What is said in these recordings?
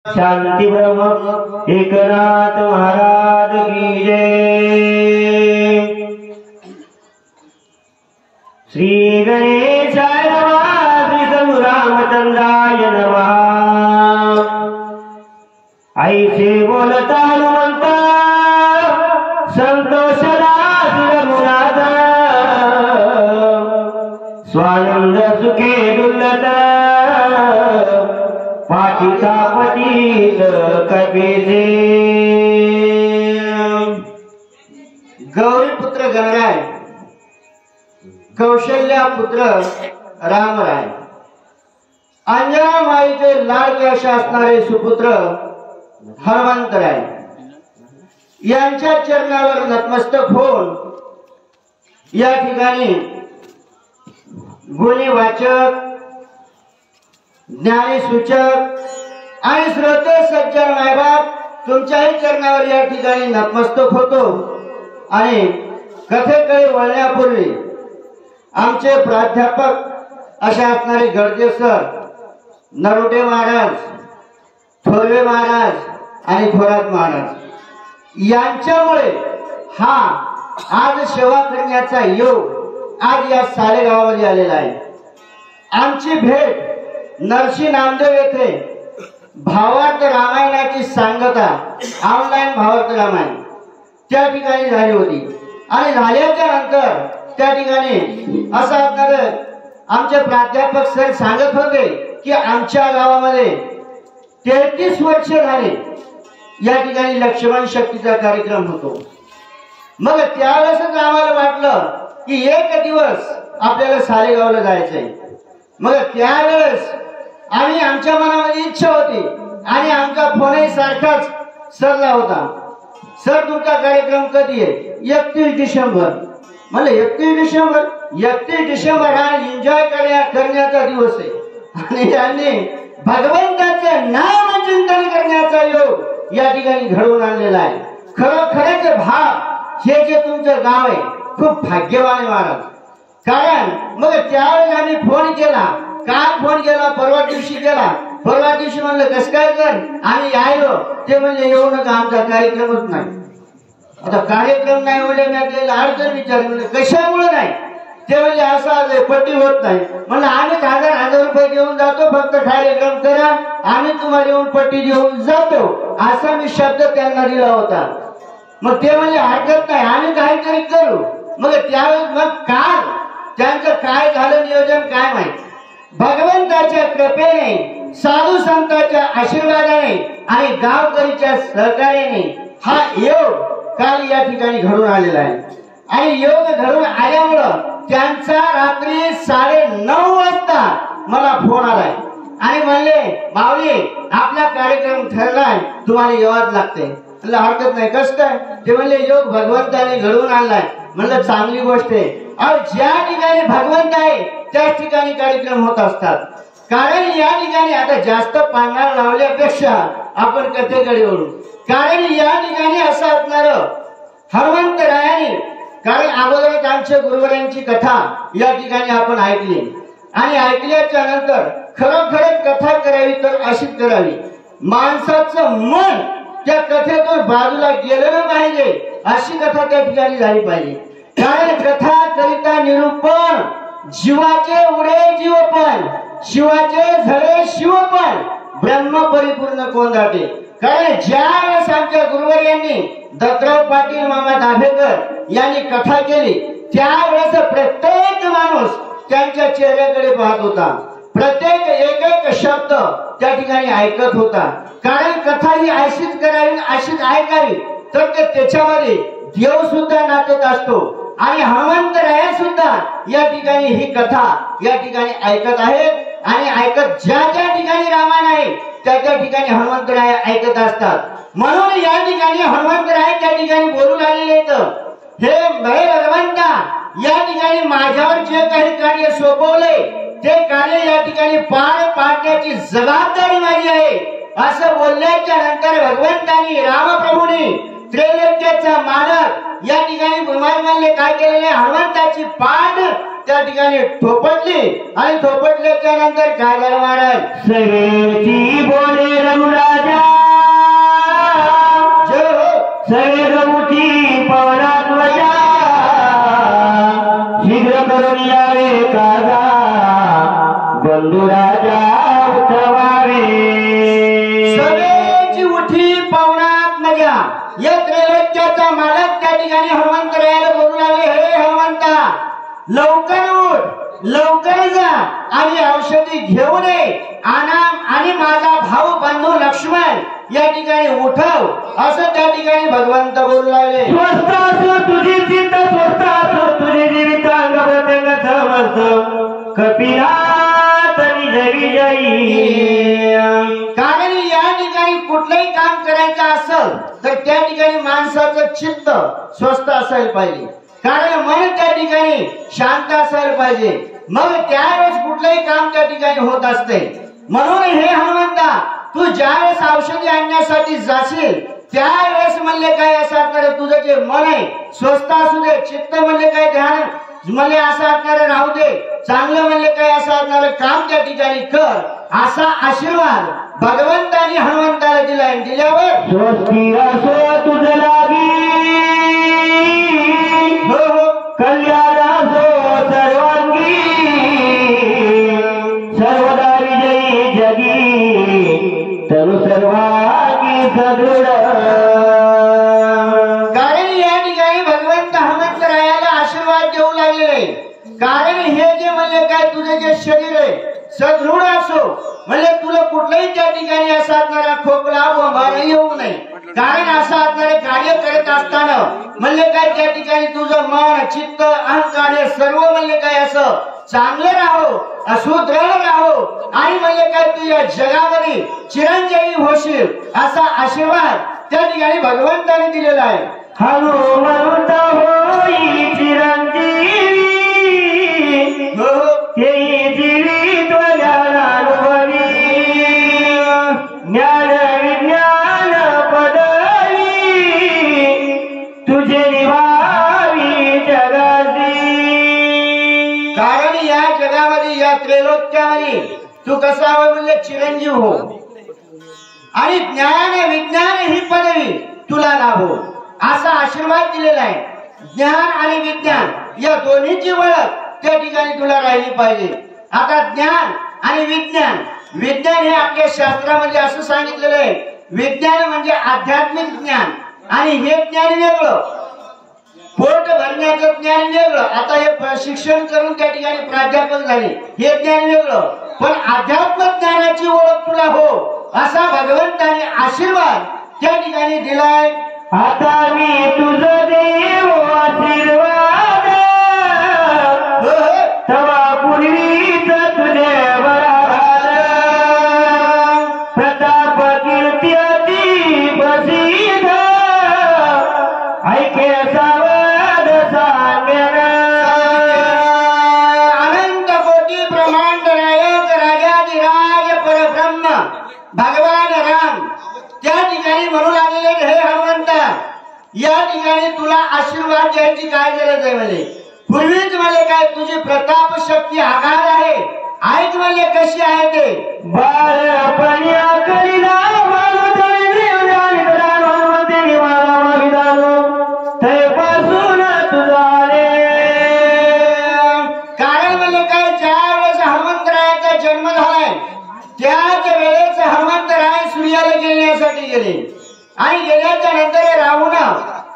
शांति ब्रह्म एकनाथ महाराज की जय। श्री गणेशाय नमः। श्री प्रभु रामचंद्राय नमः। ऐसे बोलता हनुमंता संतोषला सुरमुनाथ स्वानंद सुखे दुर्लत पाठिता पतित कपिले। गौरी पुत्र गणराय, कौशल्या पुत्र रामराय, अंजना माईचे लाडके असे असणारे सुपुत्र हनुमंतराय यांच्या चरणावर नतमस्तक होऊन या ठिकाणी गुणीवाचक, ज्ञानी सूचक आणि श्रोते सज्जन मायबाप तुमच्याही चरणावर या ठिकाणी नतमस्तक होतो। आणि कथेकडे वळण्यापूर्वी आमचे प्राध्यापक असे असणारे गडजे सर, नरोटे महाराज, थोरवे महाराज आणि थोरात महाराज यांच्यामुळे हा आज सेवा करण्याचा योग आज या सालेगावामध्ये आलेला आहे। आमची भेट नरसी नामदेव येथे भावार्थ रामायणाची सांगता, ऑनलाईन भावार्थ रामायण त्या ठिकाणी झाली होती। आणि झाल्याच्या नंतर त्या ठिकाणी असं असणार आमचे प्राध्यापक सर सांगत होते की आमच्या गावामध्ये 33 वर्ष झाले या ठिकाणी लक्ष्मण शक्तीचा कार्यक्रम होतो। मग त्यावेळेसच आम्हाला वाटलं की एक दिवस आपल्याला सालेगावला जायचंय। मग त्यावेळेस आणि आमच्या मनामध्ये इच्छा होती आणि आमचा फोनही सारखाच सरला होता, सर तुमचा कार्यक्रम कधी आहे? 31 डिसेंबर। म्हणजे 31 डिसेंबर हा एन्जॉय करण्याचा दिवस आहे आणि त्यांनी भगवंताचे नाम चिंतन करण्याचा योग या ठिकाणी घडवून आणलेला आहे। खरोखरच भाव हे जे तुमचं गाव आहे खूप भाग्यवान महाराज। कारण मग त्यावेळेस आम्ही फोन केला, काल फोन केला, परवा दिवशी केला। परवा दिवशी म्हणलं कसं काय कर, आम्ही आलो। ते म्हणजे येऊ नका, आमचा कार्यक्रमच नाही। आता कार्यक्रम नाही म्हणजे मी आपल्याला अडचण विचारली, म्हणजे कशामुळे नाही? ते म्हणजे असं पट्टी होत नाही। म्हणलं आम्ही 1000 रुपये घेऊन जातो, फक्त कार्यक्रम करा, आम्ही तुम्हाला येऊन पट्टी देऊन जातो, असा मी शब्द त्यांना दिला होता। मग ते म्हणजे हरकत नाही, आम्ही काहीतरी करू। मग त्यावेळेस मग काल त्यांचं काय झालं नियोजन काय माहित। भगवंताच्या कृपेने, साधू संतांच्या आशीर्वादाने आणि गावकरीच्या सहकार्याने हा योग काल या ठिकाणी घडून आलेला आहे। आणि योग घडून आल्यामुळं त्यांचा रात्री 9:30 वाजता मला फोन आलाय आणि म्हणले माऊली आपला कार्यक्रम ठरलाय, तुम्हाला यावंच लागते। म्हणलं हरकत नाही, कसं काय? ते म्हणले योग भगवंताने घडवून आणलाय। म्हणलं चांगली गोष्ट आहे। अहो ज्या ठिकाणी भगवंत आहे त्या ठिकाणी कार्यक्रम होत असतात। कारण या ठिकाणी आता जास्त पांघाळ लावल्यापेक्षा आपण कथेकडे वळू। कारण या ठिकाणी असं असणार हनुमंतरायाने, कारण अगोदरच आमच्या गुरुवरांची कथा या ठिकाणी आपण ऐकली आणि ऐकल्याच्या नंतर खरोखरच कथा करावी तर अशीच करावी, माणसाचं मन त्या कथेतून बाजूला गेलं पाहिजे, अशी कथा त्या ठिकाणी झाली पाहिजे। कारण कथा करिता निरूपण, जीवाचे उडे जीवपण, शिवाचे झळे शिवपण, ब्रह्म परिपूर्ण कोण दाटे। कारण ज्या वेळेस आमच्या गुरुवर्यांनी दत्तराव पाटील मामा दाभेकर यांनी कथा केली त्यावेळेस प्रत्येक माणूस त्यांच्या चेहऱ्याकडे पाहत होता, प्रत्येक एक शब्द त्या ठिकाणी ऐकत होता। कारण कथा ही अशीच करावी, अशीच ऐकावी, तर त्याच्यामध्ये देव सुद्धा नाचत असतो आणि हनुमंतराय सुद्धा या ठिकाणी ही कथा या ठिकाणी ऐकत आहेत। आणि ऐकत ज्या ज्या ठिकाणी रामायण आहे त्या त्या ठिकाणी हनुमंतराय ऐकत असतात। म्हणून या ठिकाणी हनुमंतराय त्या ठिकाणी बोलून आलेले आहेत, हे भगवंता या ठिकाणी माझ्यावर जे काही कार्य सोपवले ते कार्य या ठिकाणी पार पाडण्याची जबाबदारी माझी आहे, असं बोलल्याच्या नंतर भगवंतानी रामप्रभूंनी त्रैलोक्याचा मालक या ठिकाणी भूमानले काय केलेले, हनुमंताची पाठ त्या ठिकाणी थोपटली आणि थोपटल्याच्या नंतर काय झालं महाराज सगळेची बोले रघुराजा जय हो सगळे गमुठी पवनात वजा शीघ्र करून यावे कागा बंधू राजा उठवावे सगळ्याची उठी पवनात मजा या त्रैलोक्याचा मालक त्या ठिकाणी हनुमंतरायाला बोलू लागले हे हनुमंता लवकर उठ लवकर जा आणि औषधी घेऊन ये आणि माझा भाऊ बंधू लक्ष्मण या ठिकाणी उठव असं त्या ठिकाणी भगवंत बोलू लागले स्वस्त असो तुझी चित्त स्वस्त असो तुझे जीवितांग प्रत्यंग समस्त कपिला तरी जगी जाई कारण या ठिकाणी कुठलंही काम करायचं असेल तर त्या ठिकाणी माणसाचं चित्त स्वस्थ असायला पाहिजे कारण मन त्या ठिकाणी शांत असायला पाहिजे मग त्यावेळेस कुठलंही काम त्या ठिकाणी होत असते म्हणून हे हनुमंता तू ज्यावेळेस औषधी आणण्यासाठी जाशील त्यावेळेस म्हणले काय असं तुझं जे मन आहे स्वस्थ असू दे चित्त म्हणले काय ध्यान म्हणले असं असणार राहू दे चांगलं म्हणले काय असं असणार काम त्या ठिकाणी कर असा आशीर्वाद भगवंतानी हनुमंताला दिलाय दिल्यावर स्वस्ती असो तुझ लागी कल्याण असो सर्वांगी सर्वदा विजयी जगी तनु सर्वांगी सदृढ कारण या ठिकाणी भगवंत हनुमंतरायाला आशीर्वाद देऊ लागले कारण हे जे म्हणले काय तुझे जे शरीर आहे सदृढ असो म्हणजे तुला कुठल्याही त्या ठिकाणी असा असणारा खोकला व येऊ नये कारण असं असणारे कार्य करत असताना म्हणले काय त्या ठिकाणी तुझं मन चित्त अहंकार हे सर्व म्हणले काय असं चांगलं राहो सुदृढ राहो आणि म्हणले काय तू या जगामध्ये चिरंजीवी होशील असा आशीर्वाद त्या ठिकाणी भगवंताने दिलेला आहे हनुमंत होई चिरंजीवी ते जीवित ज्ञानानुभवी ज्ञान विज्ञान पदवी तुझे निभावी जगाची कारण या जगामध्ये या त्रैलोक्यामध्ये तू कसा म्हणजे चिरंजीव हो आणि ज्ञान विज्ञान ही पदवी तुला लाभो असा आशीर्वाद दिलेला आहे ज्ञान आणि विज्ञान या दोन्हीची ओळख त्या ठिकाणी तुला राहिली पाहिजे आता ज्ञान आणि विज्ञान विज्ञान हे आपल्या शास्त्रामध्ये असं सांगितलेलं आहे विज्ञान म्हणजे आध्यात्मिक ज्ञान आणि हे ज्ञान वेगळं पोट भरण्याचं ज्ञान वेगळं आता हे शिक्षण करून त्या ठिकाणी प्राध्यापक झाले हे ज्ञान वेगळं पण अध्यात्म ज्ञानाची ओळख तुला हो असा भगवंताने आशीर्वाद त्या ठिकाणी दिलाय आता मी तुझं देव आशीर्वाद तवा पूर्वीच तुझे बराबर प्रताप कीर्ती अति प्रसिद्ध ऐके सावध सांगेन अनंत कोटी ब्रह्मांड नायक राजाधिराज परब्रह्म भगवान राम त्या ठिकाणी म्हणू लागलेले हे हनुमंता या ठिकाणी तुला आशीर्वाद द्यायची काय गरज आहे म्हणजे पूर्वीच मला काय तुझी प्रताप शक्ती आगार आहे ऐक म्हणले कशी आहे ते बाळपणी आकलीला वालवतरी देवजानी प्रधान हनुमंतेनी मला मागितलो तेपासून तुझा कारण म्हणले काय ज्या वेळेस हनुमंतरायाचा जन्म झालाय त्याच वेळेस हनुमंतराय सूर्याला गिळण्यासाठी गेले आणि गेल्याच्या नंतर राहून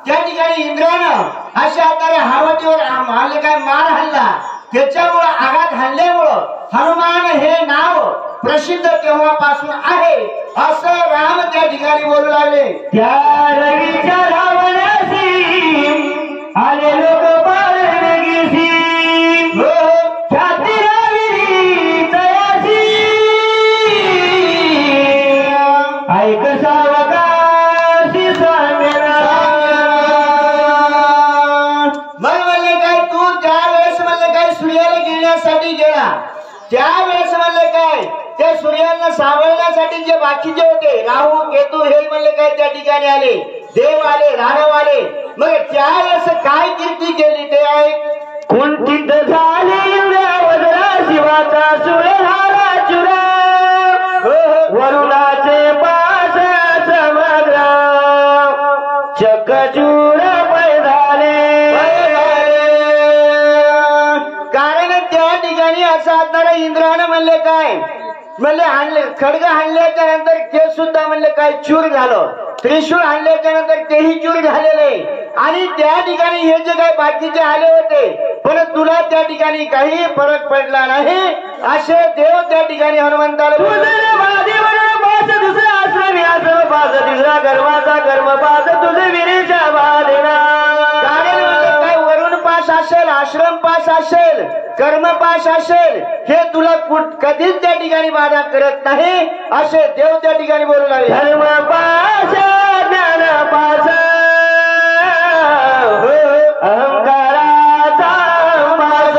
त्या ठिकाणी इंद्रानं अशा आता हावतीवर हल्ले काय मार हल्ला त्याच्यामुळे आघात हल्ल्यामुळं हनुमान हे नाव प्रसिद्ध तेव्हापासून आहे असं राम त्या ठिकाणी बोलू लागले त्या रवीच्या धावण्यासी आले लोक पाळणगिसी ख्याती रवी तयासी ऐक सावकाशी सांगेना म्हणले काय तू त्यावेळेस म्हणले काय सूर्याला गिळण्यासाठी गेला त्यावेळेस म्हणले काय त्या सूर्याला सावरण्यासाठी जे बाकीचे होते राहू केतू हे म्हणले काय त्या ठिकाणी आले देव आले दानव आले मग त्यावेळेस काय कीर्ती केली ते ऐक कुंठित झाले इंद्रावदला शिवाचा सुळ झाला चुरा वरुणाचे पास समुद्र चकचूर झाले कारण त्या ठिकाणी असं असणारा इंद्रानं म्हणले काय म्हणले हाणले खडग हाणल्याच्या नंतर ते सुद्धा म्हणले काय चूर झालं त्रिशूळ हाणल्याच्या नंतर तेही चूर झालेले आणि त्या ठिकाणी हे जे काही बाकीचे आले होते पण तुला त्या ठिकाणी काही फरक पडला नाही असे देव त्या ठिकाणी हनुमंताला दुसरा आश्रम आश्रम पास तिसरा कर्माचा कर्म पास तुझे विरेच्या बाधेना कारण काय वरुण पास असेल आश्रम पास असेल कर्म पास असेल हे तुला कधीच त्या ठिकाणी बाधा करत नाही असे देव त्या ठिकाणी बोलू लागले धर्म पास ज्ञान पास अहंकाराचा पास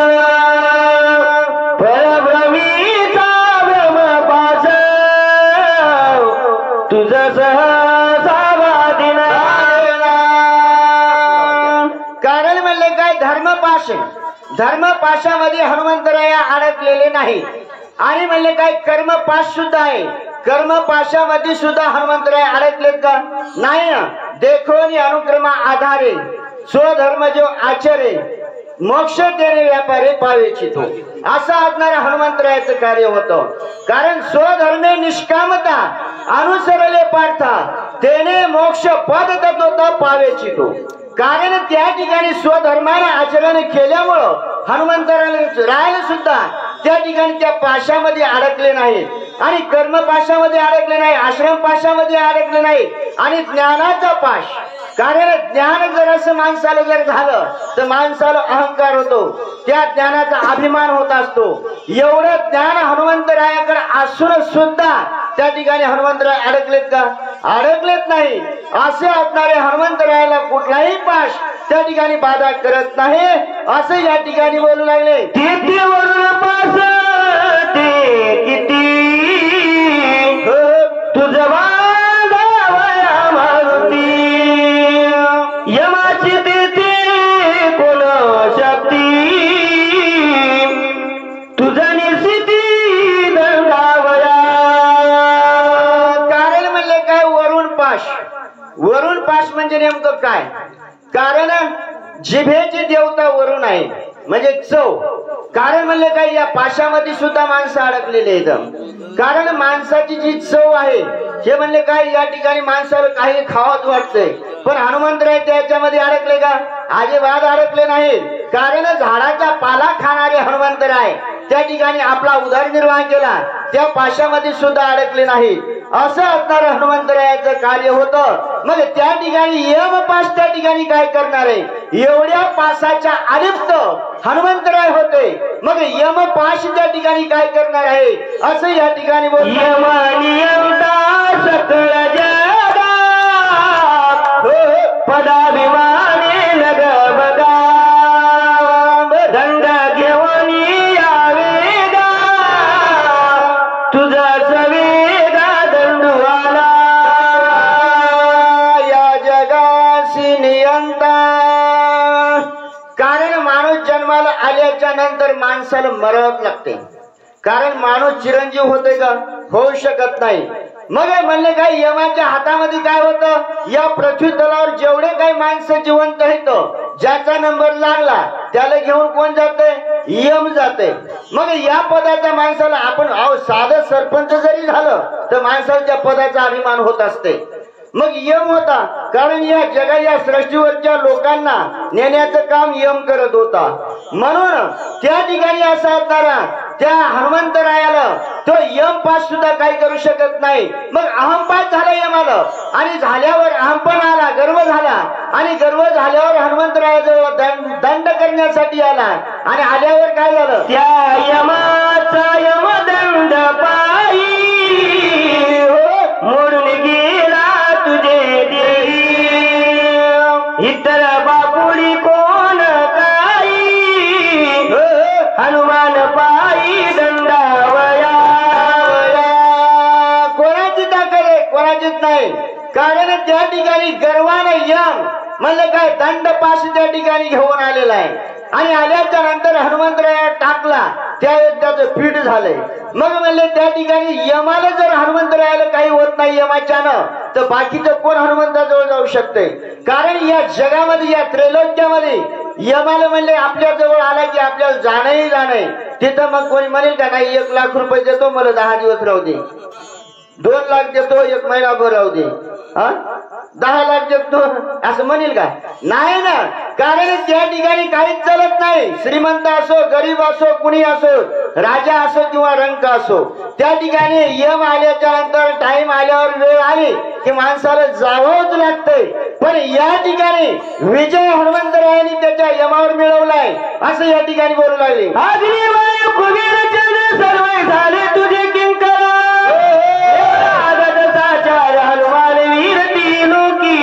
परभ्रमीचा भ्रम पास तुझ सहसावादिना कारण म्हणले काय धर्मपाशामध्ये हनुमंतराया अडकलेले नाही आणि म्हणले काय कर्मपाश सुद्धा आहे कर्मपाशामध्ये सुद्धा हनुमंतराया अडकलेत का नाही ना देखोनी अनुक्रमा आधारे स्वधर्म जो आचरे मोक्ष देणे व्यापारे पावेची तो असं असणाऱ्या हनुमंतरायाचं कार्य होतं कारण स्वधर्मे निष्कामता अनुसरले पार्था तेने मोक्ष पद तत्वता पावेची तो कारण त्या ठिकाणी स्वधर्माने आचरण केल्यामुळं हनुमंतरायला सुद्धा त्या ठिकाणी त्या पाशामध्ये अडकले नाहीत आणि कर्म पाशामध्ये अडकले नाही आश्रम पाशामध्ये अडकले नाही आणि ज्ञानाचा पाश कारण ज्ञान जर असं माणसाला जर झालं तर माणसाला अहंकार होतो त्या ज्ञानाचा अभिमान होत असतो एवढं ज्ञान हनुमंतरायाकडे असून सुद्धा त्या ठिकाणी हनुमंतराय अडकलेत का अडकलेत नाही असे असणारे हनुमंतरायाला कुठलाही पाश त्या ठिकाणी बाधा करत नाही असे या ठिकाणी बोलू लागले किती वरून पास ते किती तुझ बांधावया मारुती यमाची तिथे कोण शक्ती तुझा निसिती दंडावया कारण म्हणले काय वरुण पाश म्हणजे नेमकं काय कारण जिभेची देवता वरुण आहे म्हणजे चव कारण म्हणले काय या पाशामध्ये सुद्धा माणसं अडकलेले आहेत कारण माणसाची जी चव आहे हे म्हणले काय या ठिकाणी माणसाला काही खावत वाटतंय पण हनुमंतराय त्याच्यामध्ये अडकले का अजिबात अडकले नाही कारण झाडाचा पाला खाणारे हनुमंतराय त्या ठिकाणी आपला उदरनिर्वाह केला त्या पाशामध्ये सुद्धा अडकले नाही असं असणारं हनुमंतरायाचं कार्य होतं मग त्या ठिकाणी यमपाश त्या ठिकाणी काय करणार आहे एवढ्या पासाच्या अलिप्त हनुमंतराय होते मग यमपाश त्या ठिकाणी काय करणार आहे असं या ठिकाणी सकळ जगा पदाभिमाने लग बगा दंड घेऊन यावेगा तुझा सवेगा दंडुवाला या जगाशी नियंता कारण माणूस जन्माला आल्याच्या नंतर माणसाला मरावं लागते कारण माणूस चिरंजीव होते का होऊ शकत नाही मग म्हणले काय यमाच्या हातामध्ये काय होतं या पृथ्वी तलावर जेवढे काही माणसं जिवंत आहेत ज्याचा नंबर लागला त्याला घेऊन कोण जाते यम जाते मग या पदाच्या माणसाला आपण साधं सरपंच जरी झालं तर माणसाला त्या पदाचा अभिमान होत असते मग यम होता कारण या जगा या सृष्टीवरच्या लोकांना नेण्याचं काम यम करत होता म्हणून त्या ठिकाणी असं असणारा त्या हनुमंतरायाला तो यम पास सुद्धा काही करू शकत नाही मग अहंपास झाला यमाला आणि झाल्यावर अहंपण आला गर्व झाला आणि गर्व झाल्यावर हनुमंतरायाजवळ दंड करण्यासाठी आला आणि आल्यावर काय झालं त्या यमाचा यमदंड पायी मोडून गेला तुझे देवी इतर बापुडी कोण काही हनुमान पायी दंडावया कोणाची ताकद आहे कोणाचीच नाही कारण त्या ठिकाणी गर्वाने यम म्हणलं काय दंड पास त्या ठिकाणी घेऊन आलेला आहे आणि आल्याच्या नंतर हनुमंतराया टाकला त्यावेळेस त्याचं पीठ झालंय. मग म्हणले त्या ठिकाणी यमाला जर हनुमंतरायाला काही होत नाही यमाच्यानं तर बाकीचं कोण हनुमंताजवळ जाऊ शकते. कारण या जगामध्ये या त्रैलोक्यामध्ये यमाला म्हणले आपल्या जवळ आला की आपल्याला जाणंही जाणं. तिथं मग कोणी म्हणेल का नाही 1 लाख रुपये देतो मला 10 दिवस राहू दे, 2 लाख देतो 1 महिनाभर राहू दे, 10 लाख देतो असं म्हणेल का? नाही ना. कारण त्या ठिकाणी काहीच चालत नाही. श्रीमंत असो गरीब असो कुणी असो राजा असो किंवा रंक असो त्या ठिकाणी यम आल्याच्या नंतर टाइम आल्यावर वेळ आली की माणसाला जावंच लागतंय. पण या ठिकाणी विजय हनुमंतरायांनी त्याच्या यमावर मिळवलाय असं या ठिकाणी बोलू लागले. झाले तुझे किंकर हनुमान वीर तीनोकी.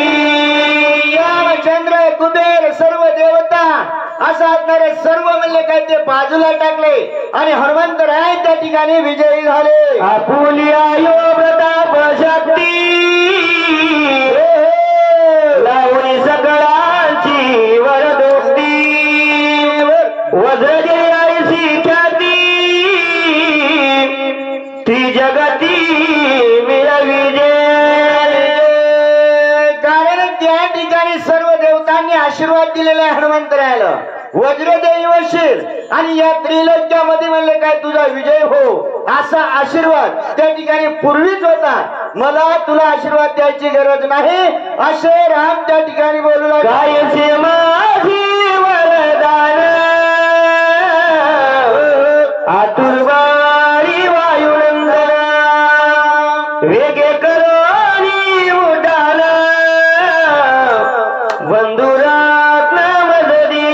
रामचंद्र कुबेर सर्व देवता असं असणारे सर्व म्हणले काय ते बाजूला टाकले आणि हनुमंतराय त्या ठिकाणी विजयी झाले. आपुलिया यो प्रताप शक्ती लावणी सकळांची वरदोक्ती वज्रजय आईशी ख्याती ती जगती मिळविजे. कारण त्या ठिकाणी सर्व देवतांनी आशीर्वाद दिलेला आहे हनुमंतरायाला. वज्रदेवशील आणि या त्रिलोक्यामध्ये म्हणले काय तुझा विजय हो असा आशीर्वाद त्या ठिकाणी पूर्वीच होता. मला तुला आशीर्वाद द्यायची गरज नाही असे राम त्या ठिकाणी बोलू लागले. काय माझी वरदान आतुरवारी वायुनंदन वेगे करोनी उडान बंधुरात मददी.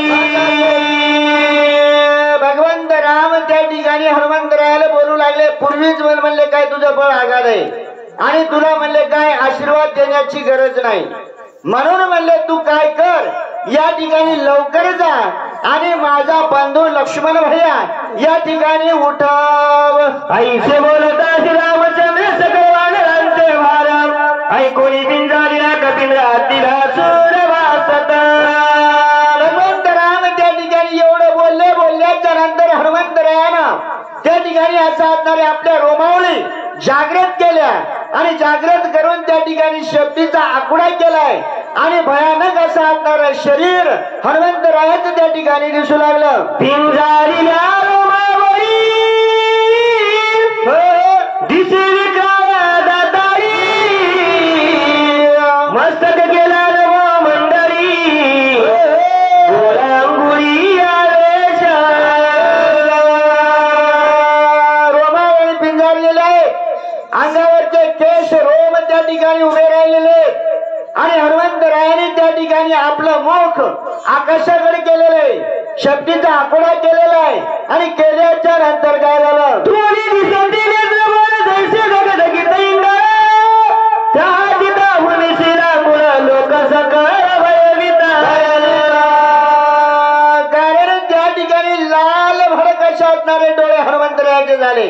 भगवंत राम त्या ठिकाणी हनुमंतरायाला बोलू लागले पूर्वीच म्हणले काय तुझं बळ आगार आहे आणि तुला म्हणले काय आशीर्वाद देण्याची गरज नाही. म्हणून म्हणले तू काय कर या ठिकाणी लवकर जा आणि माझा बंधू लक्ष्मण भैया या ठिकाणी उठाव. ऐसे बोलता श्रीरामचंद्र सकळ वानरांचे भार ऐकोनी पिंजारीला कपिंद्रा तिला सूरवासत. भगवंत राम त्या ठिकाणी एवढं बोलल्याच्या नंतर हनुमंतरायानं त्या ठिकाणी असं असणारे आपल्या रोमावळी जागृत केल्या आणि जागृत करून त्या ठिकाणी शक्तीचा आकुडा केलाय आणि भयानक असं असणार शरीर हनुमंतरायाचं त्या ठिकाणी दिसू लागलं. पिंजारीला रोमावळी दिसे विक्रांत दातारी मस्तक गेला नव मंडळी गोळांगुळी आवेश. रोमावळी पिंजारलेले आहे, अंगावरचे केश रोम त्या ठिकाणी उभे राहिलेले आणि हनुमंतरायाने त्या ठिकाणी आपलं मुख आकाशाकडे केलेलं आहे, शक्तीचा आकुडा केलेला आहे आणि केल्याच्या नंतर काय झालं. कारण त्या ठिकाणी लाल भडक अशा असणारे डोळे हनुमंतरायाचे झाले,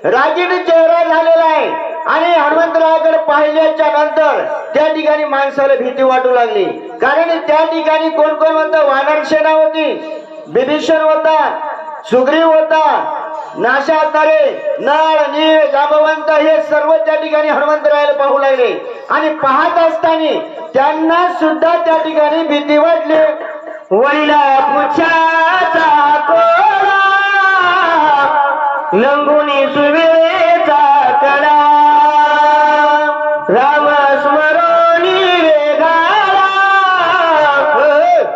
रागीट चेहरा झालेला आहे आणि हनुमंतरायाकडे पाहिल्याच्या नंतर त्या ठिकाणी माणसाला भीती वाटू लागली. कारण त्या ठिकाणी कोण कोण होतं, वानर सेना होती, विभीषण होता, सुग्रीव होता, नाशा असणारे नळ नीळ जांबवंत हे सर्व त्या ठिकाणी हनुमंतरायाला पाहू लागले आणि पाहत असताना त्यांना सुद्धा त्या ठिकाणी भीती वाटली. वडिला पुछाचा कोळा लंगुनी सुवेचा कडा राम स्मरोनी वेगाळा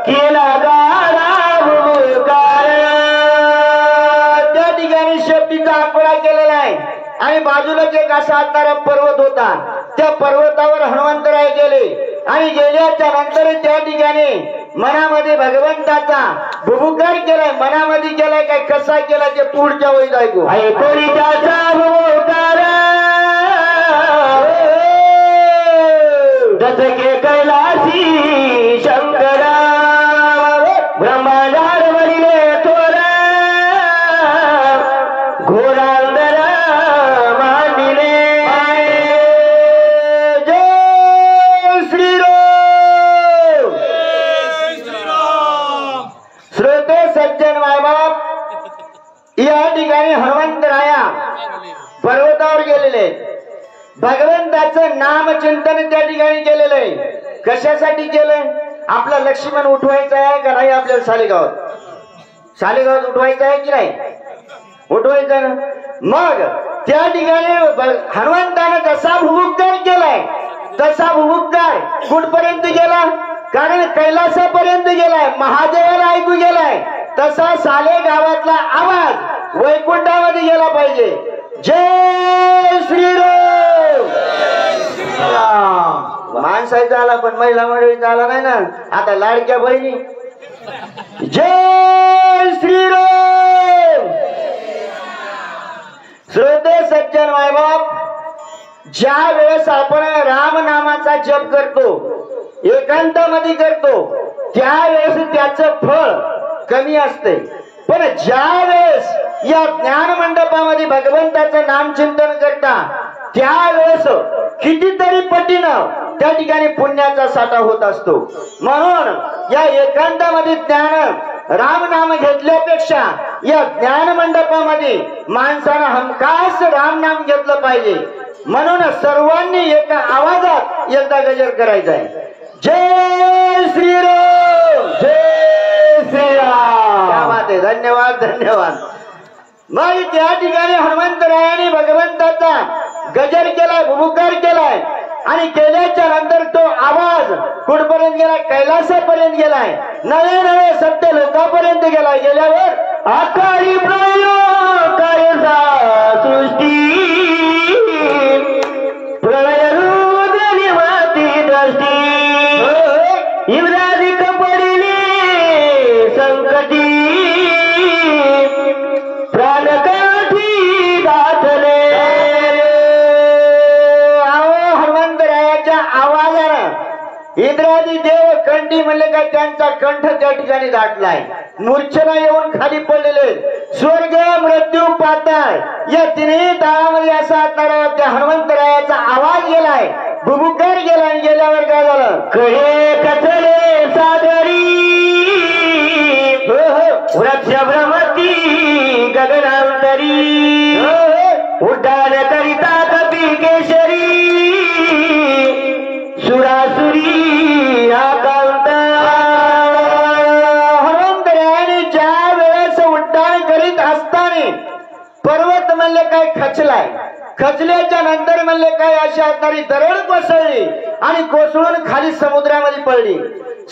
केला गाडा भूकार. त्या ठिकाणी शक्तीचा आकडा केलेला आहे आणि बाजूलाच एक असा असणारा पर्वत होता. त्या पर्वतावर हनुमंतराय गेले आणि गेल्याच्या नंतर त्या ठिकाणी मनामध्ये भगवंताचा भुभुकार केलाय. मनामध्ये केलाय काय कसा केला ते पुढच्या वेळी ऐकू. ऐकोनी त्याचा भूकार दशके कैलासी शंकरा ब्रह्मांडार वडिले थोरा घोरांदर मांडिले. जय श्रीराम. श्रोते नामचिंतन त्या ठिकाणी केलेलं आहे. कशासाठी केलंय? आपला लक्ष्मण उठवायचा आहे का नाही आपल्याला शालेगावात उठवायचं आहे की नाही? उठवायचं ना. मग त्या ठिकाणी हनुमंतानं जसा भुभुक्कार केलाय तसा भुभुक्कार कुठपर्यंत गेला? कारण कैलासापर्यंत गेलाय, महादेवाला ऐकू गेलाय. तसा साले गावातला आवाज वैकुंठामध्ये गेला पाहिजे. जय श्रीराम. माणसाचा आला पण महिला मंडळीचा आला नाही ना. आता लाडक्या बहिणी जय श्रीराम. श्रोते सज्जन मायबाप, ज्या वेळेस आपण राम नामाचा जप करतो, एकांतामध्ये करतो, त्यावेळेस त्याचं फळ कमी असते. पण ज्या वेळेस या ज्ञान मंडपामध्ये भगवंताचं नामचिंतन करता त्यावेळेस कितीतरी पटीनं त्या ठिकाणी पुण्याचा साठा होत असतो. म्हणून या एकांतामध्ये ज्ञान राम नाम घेतल्यापेक्षा या ज्ञान मंडपामध्ये माणसानं हमखास राम नाम घेतलं पाहिजे. म्हणून सर्वांनी एका आवाजात एकदा गजर करायचा आहे. जय श्रीराम. जय श्रीराम. क्या बात आहे. धन्यवाद धन्यवाद. मग त्या ठिकाणी हनुमंतरायाने भगवंताचा गजर केलाय, भुभुकार केलाय आणि केल्याच्या नंतर तो आवाज कुठपर्यंत गेलाय? कैलासापर्यंत गेलाय, नवे नवे सत्य लोकांपर्यंत गेलाय. गेल्यावर आकाळी प्रयोग सृष्टी प्रलय रुद्र निवाती दृष्टी इंद्रादिक पडिले संकटी प्राणकाठी दाखले. हनुमंतरायाच्या आवाजानं इंद्रादी देव कंठी म्हणले का त्यांचा कंठ त्या ठिकाणी दाटलाय. मूर्छना येऊन खाली पडलेले, स्वर्ग मृत्यू पाताळ या तिन्ही ताळामध्ये असा असणारा त्या हनुमंतरायाचा आवाज गेलाय, भुभुकार गेलाय. गेल्यावर काय झालं? कळे कचले सादरी वृक्ष भ्रमती गगनांतरी उड्डाण करिता कपी केशरी सुरासुरी आकांत. हनुमंतरायाने ज्या वेळेस उड्डाण करीत असताना पर्वत म्हणले काय खचलाय, खचल्याच्या नंतर म्हणले काय अशी असणारी दरड कोसळली आणि कोसळून खाली समुद्रामध्ये पडली.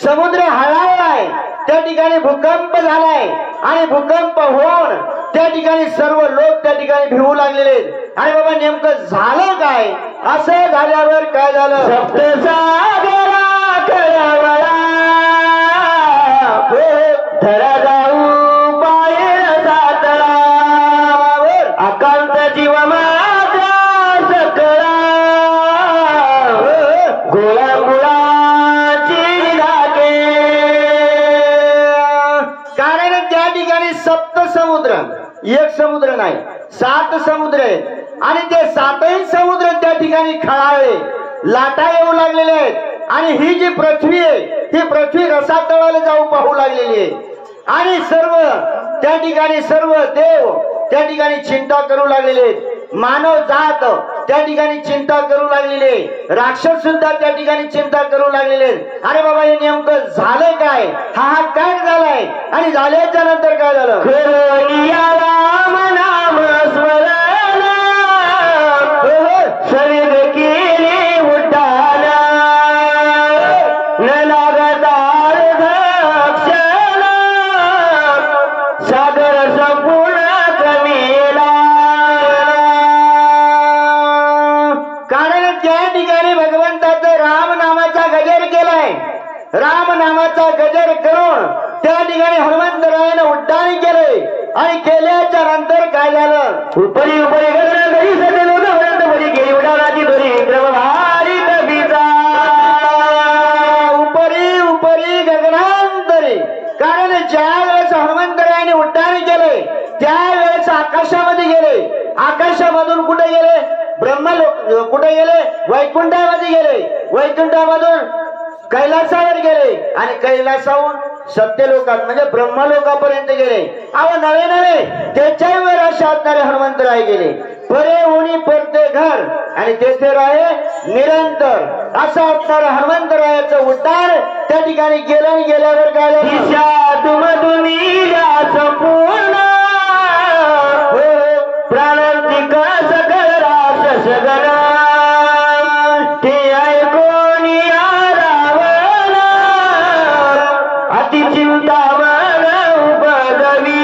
समुद्र हळाळलाय, त्या ठिकाणी भूकंप झालाय आणि भूकंप होऊन त्या ठिकाणी सर्व लोक त्या ठिकाणी भिवू लागलेले. आणि बाबा नेमकं झालं काय? असं झाल्यावर काय झालं? सप्तसागरा कळवळा धरा जाऊ पाय सातळा अकांत जीव माझा सकळा गोळा मुळाची लागे. कारण त्या ठिकाणी सप्त समुद्र, एक समुद्र नाही 7 समुद्र आहेत आणि ते 7ही समुद्र त्या ठिकाणी खळाळले, लाटा येऊ लागलेले आहेत. आणि ही जी पृथ्वी आहे ही पृथ्वी रसातळाला जाऊ पाहू लागलेली आहे. आणि सर्व त्या ठिकाणी सर्व देव त्या ठिकाणी चिंता करू लागलेले आहेत. मानव जात त्या ठिकाणी चिंता करू लागलेले, राक्षस सुद्धा त्या ठिकाणी चिंता करू लागलेले. अरे बाबा हे नेमकं झालंय काय? हा काय झालाय? आणि झाल्याच्या नंतर काय झालं? राम नाम स्मरण सविद केले उड्डाण न लागतार क्षण सागर संपूर्ण कमीला. कारण त्या ठिकाणी भगवंताचं राम नामाचा गजर केलाय. राम नामाचा गजर करून त्या ठिकाणी हनुमंतरायाने उड्डाण केले आणि केल्याच्या नंतर काय झालं? उपरी उपरी गगन घरी सगळे लोक बरी गेली उडाणाची दोरी क्रमभारी कविता उपरी उपरी गगनांतरी. कारण ज्या वेळेस हनुमंतरायाने उड्डाण केले त्यावेळेस आकाशामध्ये गेले. आकाशामधून कुठे गेले? ब्रह्मलोक. कुठे गेले? वैकुंठामध्ये गेले. वैकुंठामधून कैलासावर गेले आणि कैलासाहून सत्यलोकात म्हणजे ब्रह्मलोकापर्यंत गेले. अहो नवे नवे त्याच्यावर अशा असणारे हनुमंतराय गेले. परे उणी परते घर आणि तेथे राहे निरंतर असा असणारा हनुमंतरायाचं उद्धार त्या ठिकाणी गेलं आणि गेल्यावर काय संपूर्ण प्राणांची कस रास सगळा ते ऐकून रावण अति चिंता उपदवी.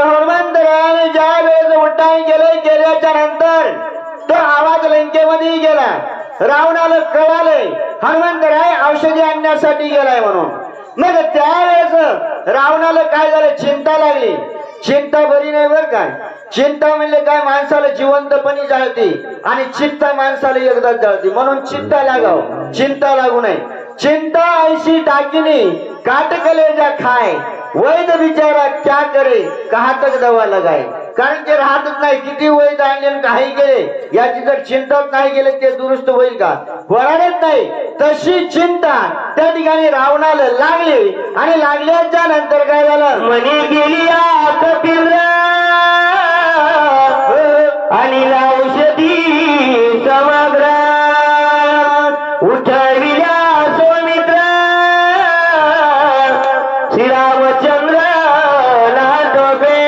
हनुमंतरायाने ज्या वेळेस उड्डाण गेल्याच्या नंतर तो आवाज लंकेमध्ये गेला. रावणाला कळाले हनुमंतराय औषधी आणण्यासाठी गेलाय म्हणून. मग त्यावेळेस रावणाला काय झालं, चिंता लागली. चिंता बरी नाही बर काय. चिंता म्हणजे काय, माणसाला जिवंतपणी जाळते आणि चिंता माणसाला एकदाच जाळते. म्हणून चिंता लागाव, चिंता लागू नये. चिंता ऐशी टाकिनी काट कलेजा खाय वैद बिचारा क्या करे कहा तक दवा लगाय. कारण ते राहतच नाही. किती वैद आणले काही गेले याची जर चिंताच नाही गेले ते दुरुस्त होईल का, होणारच नाही. तशी चिंता त्या ठिकाणी रावणाला लागली आणि लागल्याच्या नंतर काय झालं, मनी गेली आता पिल्ला आणि औषधी समग्र उठविल्या सौमित्र श्रीरामचंद्र नाटोबे.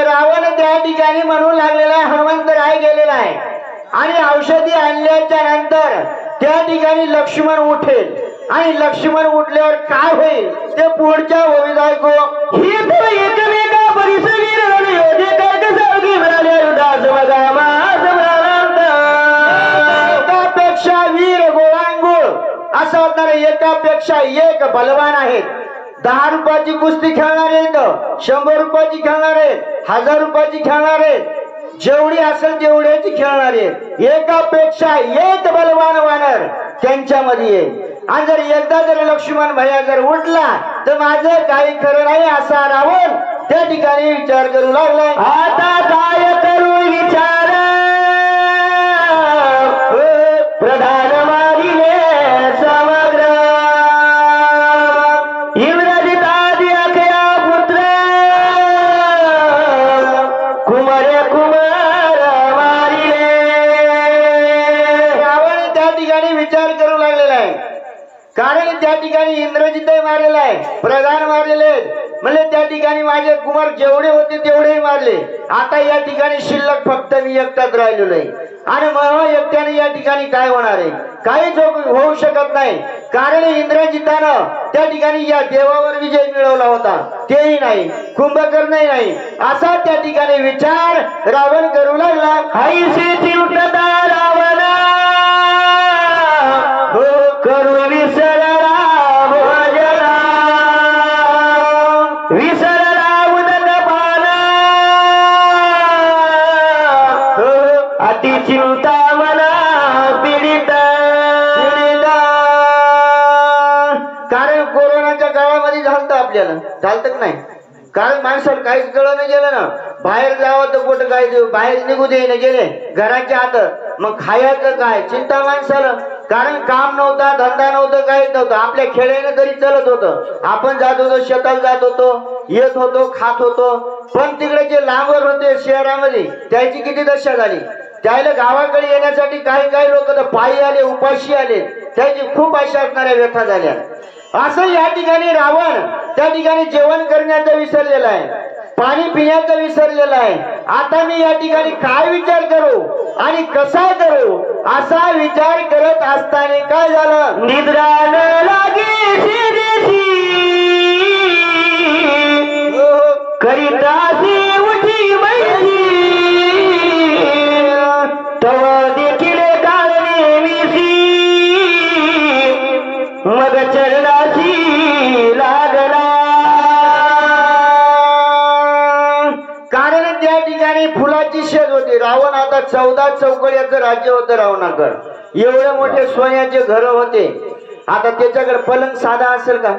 रावण त्या ठिकाणी म्हणून लागलेला आहे हनुमंतराय गेलेला आहे आणि औषधी आणल्याच्या नंतर त्या ठिकाणी लक्ष्मण उठेल आणि लक्ष्मण उठल्यावर काय होईल ते पुढच्या ओळीत ऐकू. ही तर एकमेका परिसवीर योधे कर्क सारखी मिळाले उदास बघा मास एकापेक्षा वीर गोळांगुळ असं होणार. एकापेक्षा एक बलवान आहेत. 10 रुपयाची कुस्ती खेळणार आहेत, 100 रुपयाची खेळणार आहेत, 1000 रुपयाची खेळणार आहेत, जेवढी असेल तेवढ्याची खेळणार आहेत. एकापेक्षा एक बलवान वानर त्यांच्यामध्ये आहे. आणि जर एकदा जर लक्ष्मण भैया जर उठला तर माझं काही खरं नाही असा रावण त्या ठिकाणी विचार करू लागलाय. आता काय करू विचार प्रधान मारिले समग्र इंद्रजितादि अखया पुत्र कुमार कुमार मारिले. रावण त्या ठिकाणी विचार करू लागलेला आहे. कारण त्या ठिकाणी इंद्रजित मारलेला आहे, प्रधान मारलेले म्हणजे त्या ठिकाणी माझे कुमार जेवढे होते तेवढेही मारले. आता या ठिकाणी शिल्लक फक्त मी एकटाच राहिलेलो आहे आणि मग एकट्याने या ठिकाणी काय होणार आहे, काहीच होऊ शकत नाही. कारण इंद्रजितानं त्या ठिकाणी या देवावर विजय मिळवला होता, तेही नाही, कुंभकर्णही नाही. असा त्या ठिकाणी विचार रावण करू लागला. हैसे चिंतता रावणा करू विसरला भोजना विसरला उदक पाना अति चिंता मना पीडित. कारण कोरोनाच्या काळामध्ये झालं आपल्याला, चालतं नाही. कारण माणसाला काहीच कळलं नाही गेलं ना. बाहेर जावं तर कुठं काय बाहेर निघू दे ना गेले घराच्या आत, मग खायचं काय चिंता माणसाला. कारण काम नव्हता, धंदा नव्हतं, काहीच नव्हतं. आपल्या खेड्याने तरी चलत होतं. आपण जात होतो, शेतात जात होतो, येत होतो, खात होतो. पण तिकडे जे लांबवर होते शहरामध्ये त्याची किती दशा झाली. त्याला गावाकडे येण्यासाठी काही काही लोक तर पायी आले, उपाशी आले. त्याची खूप अशा असणाऱ्या व्यथा झाल्या. असं या ठिकाणी रावण त्या ठिकाणी जेवण करण्याचं विसरलेला आहे, पाणी पिण्याचं विसरलेलं आहे. आता मी या ठिकाणी काय विचार करू आणि कसा करू असा विचार करत असताना काय झालं, निद्रा न लागे करितासी उठी मैसी तव देखील काळने मिसी मग चरणाची लागला. कारण त्या ठिकाणी फुलाची शेत होती. रावण आता 14 चौकड्याचं राज्य होतं रावणाकडे. एवढे मोठे सोन्याचे घर होते. आता त्याच्याकडे पलंग साधा असेल का,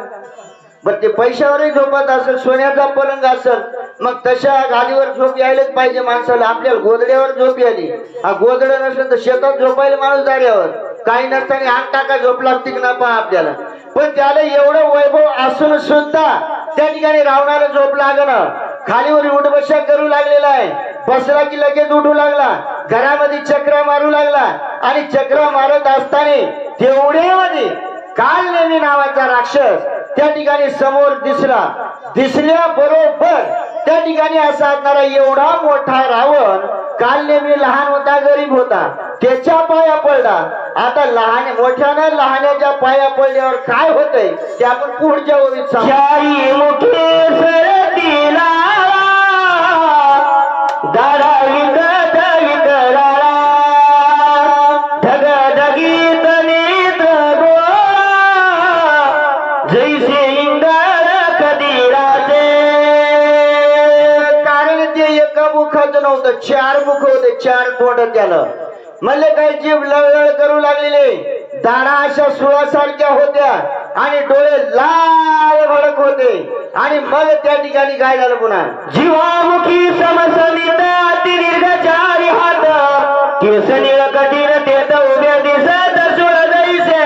बर ते पैशावरही झोपत असेल, सोन्याचा पलंग असेल, मग तशा गादीवर झोप यायलाच पाहिजे माणसाला. आपल्याला गोदड्यावर झोप याली, हा गोदड नसेल तर शेतात झोपायला माणूस दाऱ्यावर, काही नसताना अंग टाका झोप लागते की ना पहा आपल्याला. पण त्याला एवढं वैभव असून सुद्धा त्या ठिकाणी रावणाला झोप लागणं. खालीवर उठबशा करू लागलेला आहे. बसला की लगेच उठू लागला, घरामध्ये चक्रा मारू लागला आणि चक्रा मारत असताना तेवढ्यामध्ये कालनेमी नावाचा राक्षस त्या ठिकाणी समोर दिसला. दिसल्या बरोबर त्या ठिकाणी असा असणारा एवढा मोठा रावण, कालनेमी लहान होता, गरीब होता, त्याच्या पाया पडला. आता लहान मोठ्यानं लहानाच्या पाया पडल्यावर काय होतंय ते आपण पुढच्या ओळीत सांगू. चारी मुखे सरतीला दारा विकत विकराळा ढग ढगीत नेत्र गोळा जैसे इंगाळ कदिराचे. कारण ते एका मुखाचं नव्हतं, 4 मुख होते, 4 तोंड त्याला. म्हणले काय जीभ लळलळ करू लागलेले, दाढा अशा सुळासारख्या होत्या आणि डोळे लाल भडक होते. आणि मग त्या ठिकाणी काय झालं पुन्हा, जीवामुखी समसमित अति दीर्घ चारी हात केस निळ कठीण तेत उभे दिसत सुळ जैसे.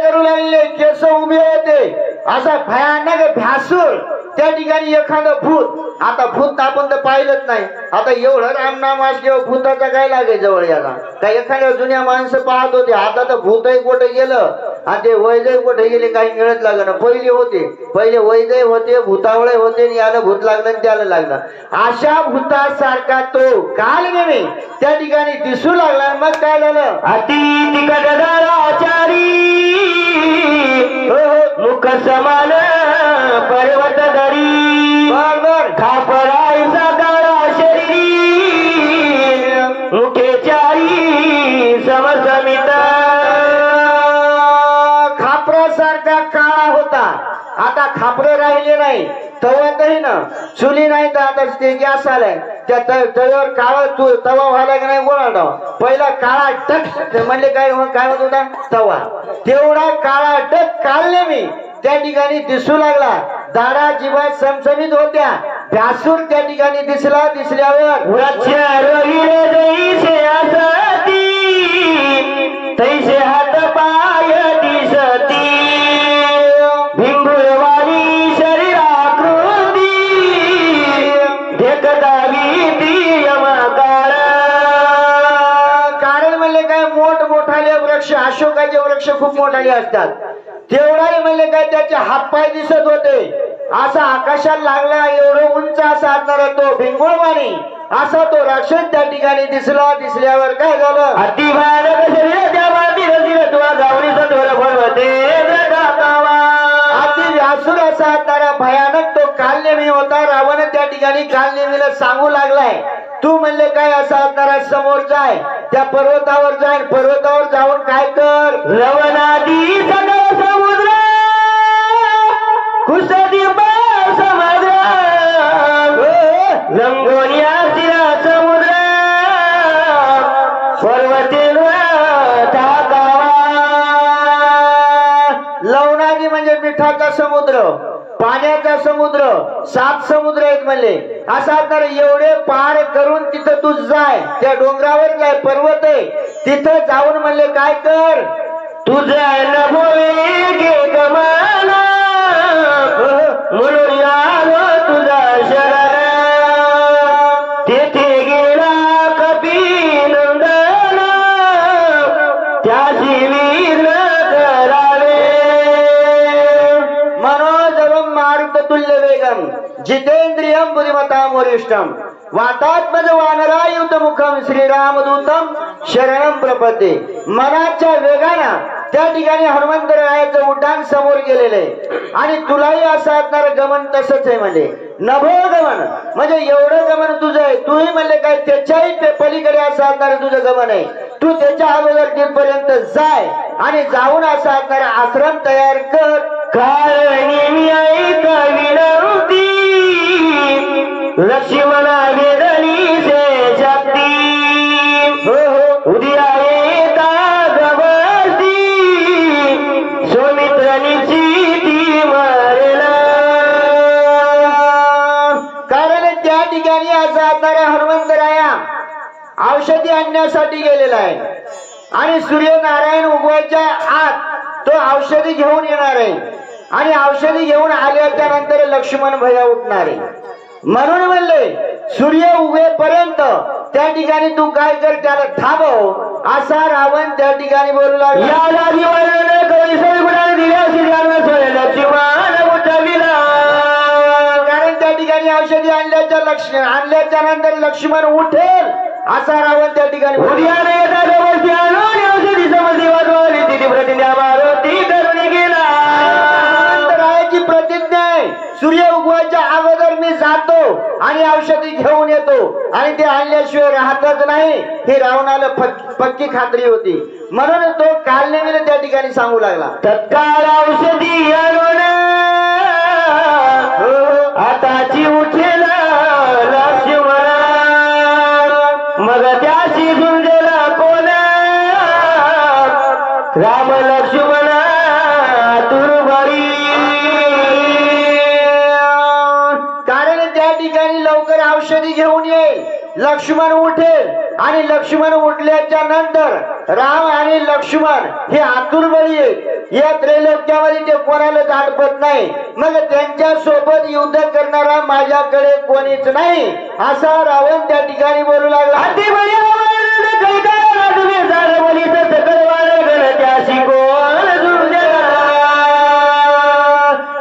करू लागले, केस उभे होते, असा भयानक भ्यासूर. त्या ठिकाणी एखादं भूत, आता भूत आपण तर पाहिलंच नाही, आता एवढं रामनाम असल्यावर भूताचा काय लागे जवळ याला. काय एखाद्या जुन्या माणसं पाहत होते, आता तर भूतही कुठे गेलं आणि ते वैजय कुठे गेले काही मिळत लागलं. पहिले होते, पहिले वैजय होते, भूतावळे होते, याला भूत लागलं आणि त्याला लागलं. अशा भूतासारखा तो काल नेहमी त्या ठिकाणी दिसू लागला. मग काय झालं, अति तिकट दराचारी मुख समान पर्वत दरी बरोबर खापरायचा काळा शरीरी मुखे चारी समसमित. खापरासारखा काळा होता, आता खापर राहिले नाही. तव्यातही ना चुली नाही, तर आता ते गॅस आलाय, त्या तव्यावर काळा तवा व्हायला की नाही गोळा. पहिला काळा टक म्हणले काय होत होता तवा, तेवढा काळा टक काढले मी त्या ठिकाणी दिसू लागला. दाढा जीवा समसमित होत्या, भ्यासूर त्या ठिकाणी दिसला. दिसल्यावर वृक्ष रोहिरे जैसे असती तैसे हात पाय दिसती भिंगुळवाणी शरीराकृती देखता भीती यमकाळ. कारण म्हणले काय मोठमोठाले वृक्ष, अशोकाचे वृक्ष खूप मोठाले असतात, तेवढाही म्हणले काय त्याचे हातपाय दिसत होते. असा आकाशात लागला, एवढं उंच असा असणारा तो भिंगुळवाणी असा तो राक्षस त्या ठिकाणी दिसला. दिसल्यावर काय झालं, अति भयानक शरीर त्या माती रचिले तुला जावणी सत्वर फळवते अति व्यासूर असा असणारा भयानक तो कालनेमी होता. रावण त्या ठिकाणी कालनेमीला सांगू लागलाय, तू म्हणले काय असा असणारा समोर जाय, त्या पर्वतावर जाय, पर्वतावर जाऊन काय कर, लवनादी सगळ समुद्र कुसदीप समुद्र लंगोनिया शिरा समुद्र पर्वतेल टाकावा. लवनादी म्हणजे मिठाचा समुद्र, पाण्याचा समुद्र, 7 समुद्र आहेत म्हणले. असा तर एवढे पार करून तिथं तू जाय, त्या डोंगरावर जाय, पर्वत आहे तिथं जाऊन म्हणले काय कर, तुझा नभोवे गे गमाना म्हणून आलो तुझा शरण तेथे गेला कपी नंदन त्याची वीर करावे. मनोजवम मारुततुल्य वेगम जितेंद्रियम बुद्धिमताम वरिष्ठम वातात्मज वानरायुत मुखम श्रीरामदूतम शरणम प्रपदे. मनाच्या वेगानं त्या ठिकाणी हनुमंतरायाचं उड्डाण समोर गेलेलं आहे. आणि तुलाही असं असणार गमन तसंच आहे. म्हणजे नभोगमन म्हणजे एवढं गमन तुझं आहे. तूही म्हणले काय त्याच्याही पलीकडे असं असणार तुझं गमन आहे. तू त्याच्या अगोदर तिथपर्यंत जाय आणि जाऊन असं असणार आश्रम तयार कर. कारणी ऐक विनंती लक्ष्मणा वेदनी से शक्ती उद्या येता गवस्ती सौमित्र निश्चिती मरेला. कारण त्या ठिकाणी असा असणारा हनुमंतराया औषधी आणण्यासाठी गेलेला आहे आणि सूर्यनारायण उगवायच्या आत तो औषधी घेऊन येणार आहे. आणि औषधी घेऊन आल्याच्या नंतर लक्ष्मण भैया उठणारे. म्हणून म्हणले सूर्य उगेपर्यंत त्या ठिकाणी तू काय कर, त्याला थांबव असा रावण त्या ठिकाणी बोलू लागला. कारण त्या ठिकाणी औषधी आणल्याच्या नंतर लक्ष्मण उठेल असा रावण त्या ठिकाणी प्रतिज्ञा आहे. सूर्य उगवायच्या अगोदर मी जातो आणि औषधी घेऊन येतो आणि ते आणल्याशिवाय राहतच नाही, ही रावणाला पक्की खात्री होती. म्हणून तो कालनेमीला त्या ठिकाणी सांगू लागला, तत्काळ औषधी आणून आताची उठेल लक्ष्मण, मग त्याशी झुंजला कोण राम लक्ष्मण तुरुबरी. कारण त्या ठिकाणी लवकर औषधी घेऊन येईल. लक्ष्मण उठेल आणि लक्ष्मण उठल्याच्या नंतर राम आणि लक्ष्मण हे आतुरबळी आहेत. या त्रैलोक्यामध्ये ते कोणालाच आडपत नाही. मग त्यांच्या सोबत युद्ध करणारा माझ्याकडे कोणीच नाही असा रावण त्या ठिकाणी बोलू लागला.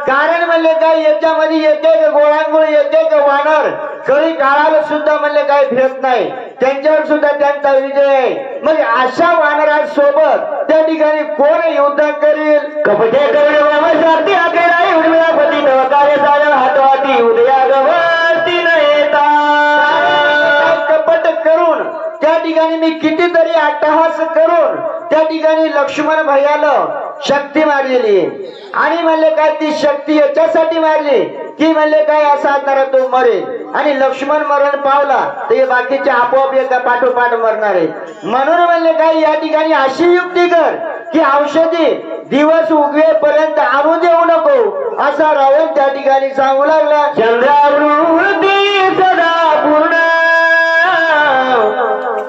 कारण म्हणले काय, याच्यामध्ये येते का गोळांगोळ, येते का वानर, कळी काळाला सुद्धा म्हणले काय भेट नाही, त्यांच्यावर सुद्धा त्यांचा विजय आहे. मग अशा वानरांसोबत त्या ठिकाणी कोण युद्ध करील. कपटे करून हातवाती उदया गवती नेता. कपट करून त्या ठिकाणी मी कितीतरी अट्टहास करून त्या ठिकाणी लक्ष्मण भैयाला शक्ती मारलेली आहे. आणि म्हणले काय, ती शक्ती याच्यासाठी मारली की म्हणले काय असा असणारा तो मरेल आणि लक्ष्मण मरण पावला तर हे बाकीचे आपोआप एका पाठोपाठ मरणार आहे. म्हणून म्हणले काय, या ठिकाणी अशी युक्ती कर की औषधी दिवस उगवेपर्यंत आणू देऊ नको असा रावण त्या ठिकाणी सांगू लागला. चंद्रावृत्ती सदा पूर्ण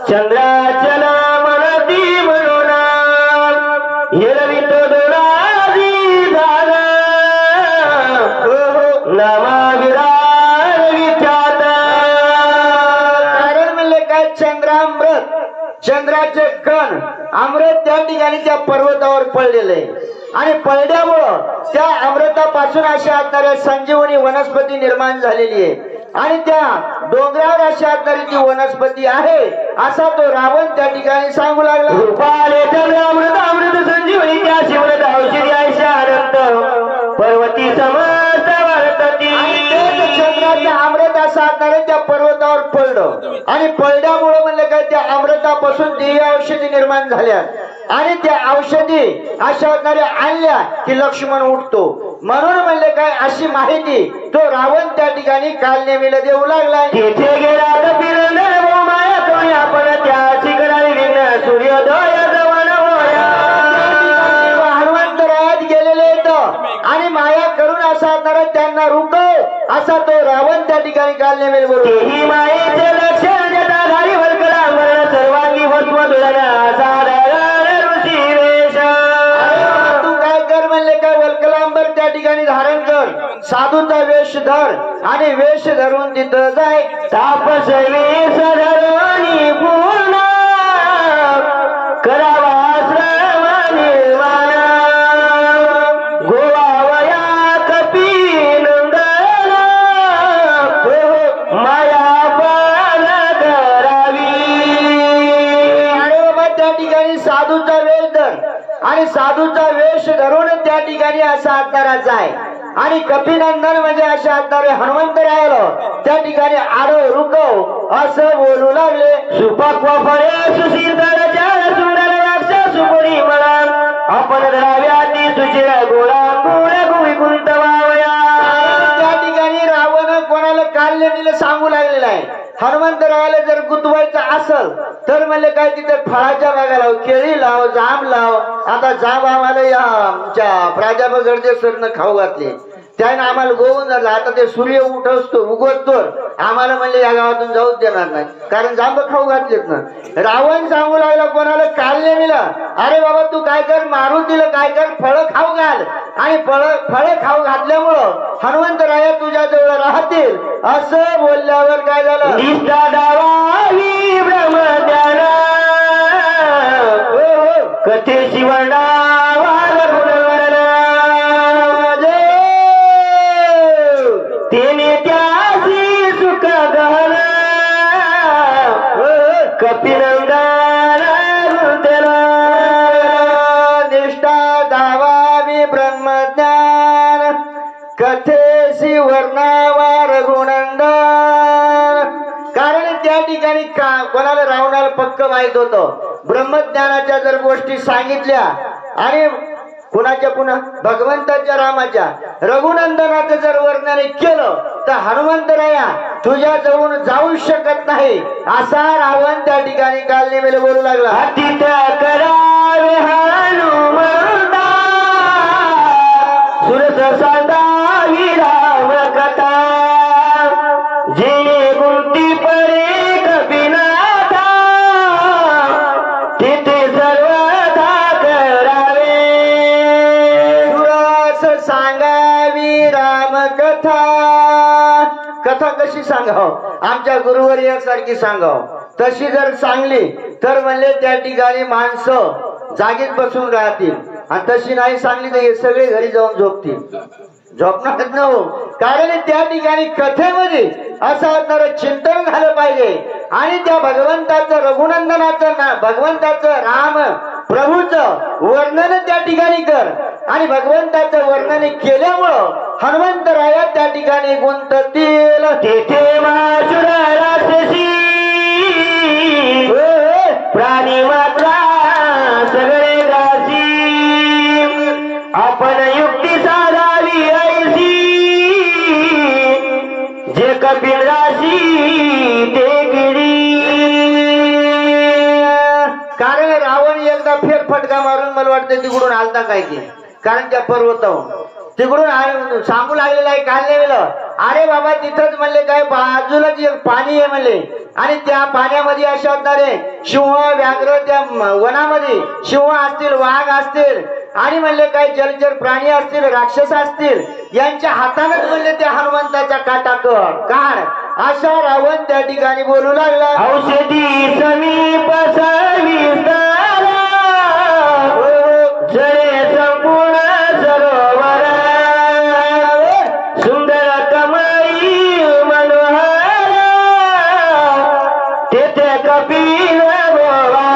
चंद्राचल मनती म्हणून हिरवित दोराजी झाला नामाविरार विख्यात. कारण म्हणले काय, चंद्रामृत, चंद्राचे कण अमृत त्या ठिकाणी त्या पर्वतावर पडलेले आणि पडल्यामुळं त्या अमृतापासून अशा असणाऱ्या संजीवनी वनस्पती निर्माण झालेली आहे आणि त्या डोंगरावर अशा असणारी ती वनस्पती आहे असा तो रावण त्या ठिकाणी सांगू लागला. अमृत अमृत संजीवनी त्या शिवरत औषधी आयशा अनंत पर्वती समस्त वर्तती. चंद्राचे अमृत असं असणारे त्या पर्वतावर पडलं आणि पडल्यामुळे म्हणलं काय, त्या अमृतापासून दिव्य औषधी निर्माण झाल्या आणि त्या औषधी अशा असणाऱ्या आणल्या की लक्ष्मण उठतो. म्हणून म्हणले काय, अशी माहिती तो रावण त्या ठिकाणी कालनेमीला देऊ लागला. तिथे गेला आपण त्या शिखराने विघ्न सूर्योदय जवळ होया. हनुमंतरायात गेलेले आणि माया करून असा असणारा त्यांना रुकव असा तो रावण त्या ठिकाणी कालनेमीला बोलतो. ही मायेचे लक्षण देता घाली वल्कला मरण सर्वांगी वस्व दुलना ऋषी वेश. तू काय कर म्हणले काय, वल्कलांबर त्या ठिकाणी धारण कर, साधूचा वेश धर आणि वेश धरून तिथं जाय. तापस वेश धरणी पूर्ण करावा श्रम निर्माण गोवावया कपी नंदन माया पाल करावी. आणि बाबा त्या ठिकाणी साधूचा वेश धर आणि साधूचा वेश धरून त्या ठिकाणी असा असणारा जाय आणि कपिनंदन म्हणजे अशा असणारे हनुमंत राहिलो त्या ठिकाणी आडो रुकव असं बोलू लागले. सुपक्व फळे सुशीर्धरच्या सुंदर वाक्ष सुपुरी मला आपण द्राव्याती सुचिर गोळा गोळ गुई कुंतवावया. त्या ठिकाणी रावण कोणाला कालनेमीला सांगू लागलेला आहे, हनुमंतरायाला जर गुंतवायचं असल तर म्हणले काय, तिथे फळाच्या बागा लाव, केळी लाव, जांब लाव. आता जांब आम्हाला या आमच्या प्राध्यापक गरजेसरनं खाऊ घातले त्याने आम्हाला गोवून धरला. आता ते सूर्य उठवतो उगवतो आम्हाला म्हणले या गावातून जाऊच देणार नाही, कारण जांब खाऊ घातलेत ना. रावण सांगू लागला कोणाला काल नेमिला, अरे बाबा तू काय कर, मारून दिलं काय कर, फळं खाऊ घाल. आणि फळं खाऊ घातल्यामुळं हनुमंतराया तुझ्या जवळ राहतील असं बोलल्यावर काय झालं, निष्ठा डावावी ब्रह्मज्ञान कथेशी वर्णावा तेने त्यासी सुख गहन कपिनंदन त्याला निष्ठा दावावी ब्रह्मज्ञान कथेशी वर्णावा रघुनंदन. कारण त्या ठिकाणी कोणाला रावणाला पक्क माहित होतं, ब्रह्मज्ञानाच्या जर गोष्टी सांगितल्या आणि कुणाच्या पुन्हा भगवंताच्या रामाच्या रघुनंदनाचं जर वर्णन केलं तर हनुमंतराया तुझ्या जवळून जाऊ शकत नाही असा रावण त्या ठिकाणी काल नेमेले बोलू लागला. अतित करावे हनुमंता सुरस सदावी राम कथा जे गुंती परे कपिनाथा तिथे सर्वथा करावे. सुरस सांगावी राम कथा. कथा कशी सांगाव, आमच्या गुरुवर यासारखी सांगाव. तशी जर सांगली तर म्हणले त्या ठिकाणी माणसं जागीच बसून राहतील, आणि तशी नाही सांगली तर हे सगळे घरी जाऊन झोपतील. झोपणारच न हो, कारण त्या ठिकाणी कथेमध्ये असं असणारं चिंतन झालं पाहिजे. आणि त्या भगवंताचं रघुनंदनाचं भगवंताचं राम प्रभूचं वर्णन त्या ठिकाणी कर. आणि भगवंताचं वर्णन केल्यामुळं हनुमंतराया त्या ठिकाणी गुंततील. तेथे मासुर राक्षसी प्राणी मात्रा सगळे ग्रासी आपण युक्ती साधावी ऐसी जे कपिल राशी ते गिरी. कारण रावण एकदा फेरफटका मारून मला वाटतं तिकडून आलता काय की, कारण त्या पर्वतावर तिकडून सांगू लागलेला आहे काल नेलं, अरे बाबा तिथंच म्हणले काय बाजूलाच एक पाणी आहे म्हणले, आणि त्या पाण्यामध्ये असे असणारे सिंह व्याघ्र, त्या वनामध्ये सिंह असतील, वाघ असतील, आणि म्हणले काय जलचर प्राणी असतील, राक्षस असतील, यांच्या हातानेच म्हणले त्या हनुमंताचा काटा काढ असा रावण त्या ठिकाणी बोलू लागला. औषधी समीप सविस्तारा जळे संपूर्ण सरोवर सुंदर कमळी मनोहर तेथे कपिल गोवा.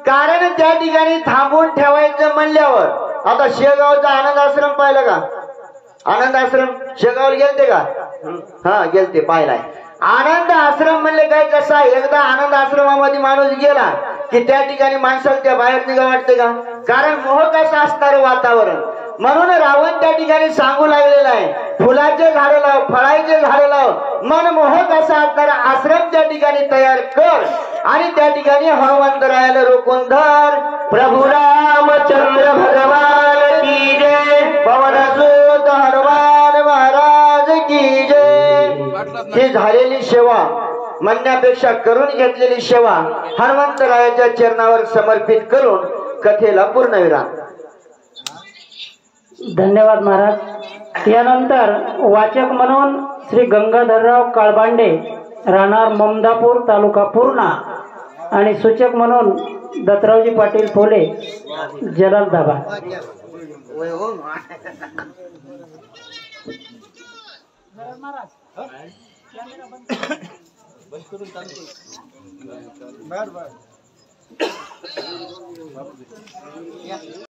कारण त्या ठिकाणी थांबून ठेवायचं म्हणल्यावर आता शेगावचा आनंद आश्रम पाहिलं का? आनंद आश्रम शेगावला गेलते का? हा गेलते, पाहिलाय. आनंद आश्रम म्हणले काय कसा, एकदा आनंद आश्रमामध्ये माणूस गेला की त्या ठिकाणी माणसाला त्या बाहेर निघा वाटते का? कारण मोहक असं असणारं वातावरण. म्हणून रावण त्या ठिकाणी सांगू लागलेला आहे, फुलाचे झाडे लाव, फळाचे झाडे लाव, मनमोहक असा असणारा आश्रम त्या ठिकाणी तयार कर, आणि त्या ठिकाणी हनुमंतरायाला रोखून धर. प्रभु रामचंद्र भगवान की जय. पवनसुत हनुमान महाराज की जय. ही झालेली सेवा म्हणण्यापेक्षा करून घेतलेली सेवा हनुमंतरायाच्या चरणावर समर्पित करून कथेला पूर्णविराम. धन्यवाद महाराज. यानंतर वाचक म्हणून श्री गंगाधरराव काळबांडे, राहणार ममदापूर, तालुका पूर्णा, आणि सूचक म्हणून दत्तरावजी पाटील फोले, जलालदाबा.